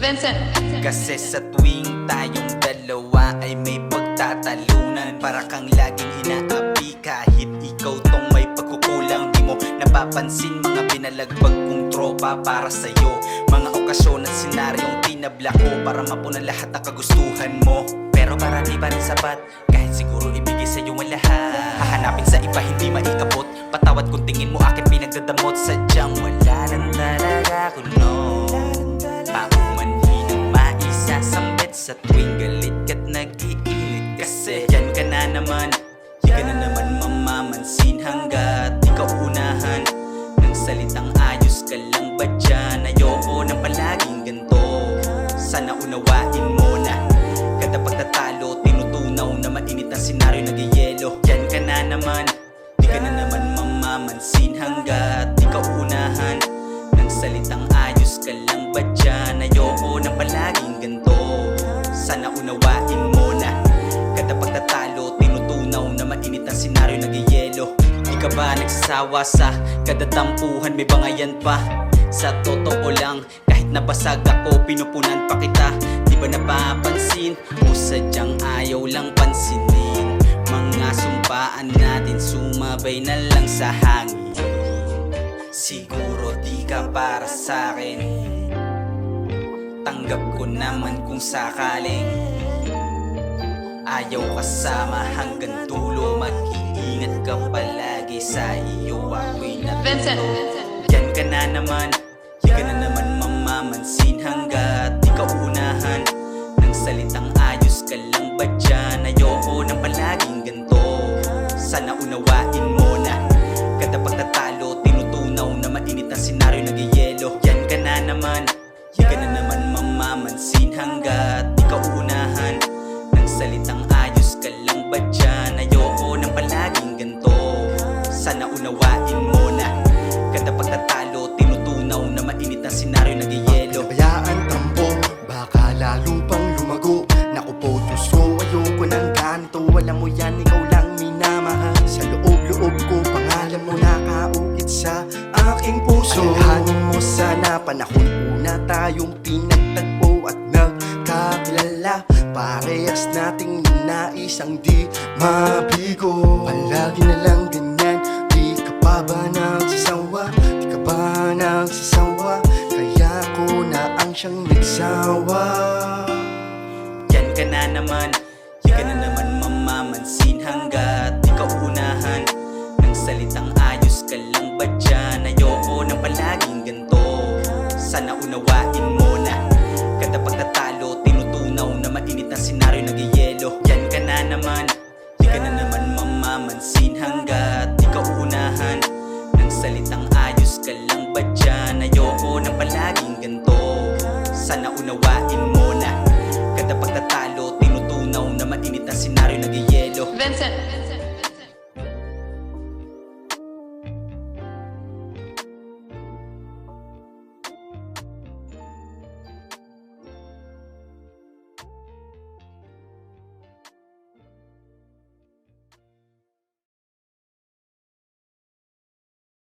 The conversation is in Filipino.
Vincent. Kasi sa tuwing tayong dalawa ay may pagtatalunan, para kang laging inaapi kahit ikaw tong may pagkukulang. Di mo napapansin mga binalagbag kong tropa para sa'yo, mga okasyon at senaryong tinabla ko para mapunan lahat ng kagustuhan mo. Pero para di pa rin sapat, kahit siguro ibigay sa'yo ang lahat. Hahanapin sa iba hindi maiabot, patawad kung tingin mo akin pinagdadamot. Sadyang wala lang talaga kuno, paumanhin ang maisasambit sa tuwing galit ka't nag-iinit. Kasi yan ka na naman, di ka na naman mamamansin hanggat ikaw unahan ng salitang ayos ka lang ba dyan? Ayoko ng palaging ganto, sana unawain mo na kada pagtatalo tinutunaw na mainit ang senaryo nagyayelo. Yan ka na naman, di ka na naman mamamansin hanggat ikaw unahan ng salitang ayos ka lang ba dyan? Ayoko ng palaging ganto, sana unawain mo na kada pagtatalo tinutunaw na mainit ang senaryo nagyayelo. Di ka ba nagsasawa sa kada tampuhan, may bangayan pa? Sa totoo lang, kahit nabasag ako, pinupunan pa kita. Di ba napapansin o sadyang ayaw lang pansinin? Mga sumpaan natin sumabay na lang sa hangin. Siguro di ka para sa'kin, tanggap ko naman kung sakaling ayaw kasama hanggang dulo. Mag-iingat ka palagi, sa iyo ako'y Vincent. natuto. Yan ka na naman, di ka na naman mamamansin hanggat ikaw unahan ng salitang ayos ka lang ba dyan? Ayoko ng palaging ganto, sana unawain mo na kada pagtatalo tinutunaw na mainit ang senaryo nagyayelo. Yan ka na naman, di ka na naman mamamansin hanggat ikaw unahan ng salitang ayos ka lang ba dyan? Ayoko ng palaging ganto, sana unawain mo na kada pagtatalo tinutunaw na mainit ang senaryo nagyayelo. Pinabayaan tampo, baka lalo pang lumago. Naku po Diyos, ayoko ng ganito. Alam mo yan, ikaw lang minamahal. Sa loob-loob ko, pangalan mo nakaukit sa aking puso. Alalahanin mo sana, panahon una tayong pinagtagpo at nagkakilala. Parehas nating nais ang di mabigo. Palagi na lang ganyan, di ka pa ba nagsasawa? Di ka ba nagsasawa? Kaya ko na ang siyang nagsawa. Yan ka na naman, di ka na naman mamamansin hanggat ikaw unahan ng salitang ayos ka lang ba dyan? Ayoko ng palaging ganto, sana unawain mo na kada pagtatalo tinutunaw na mainit ang senaryo nagyayelo. Yan ka na naman, di ka na naman mamamansin hanggat ikaw unahan ng salitang ayos ka lang ba dyan? Ayoko ng palaging ganto, sana unawain mo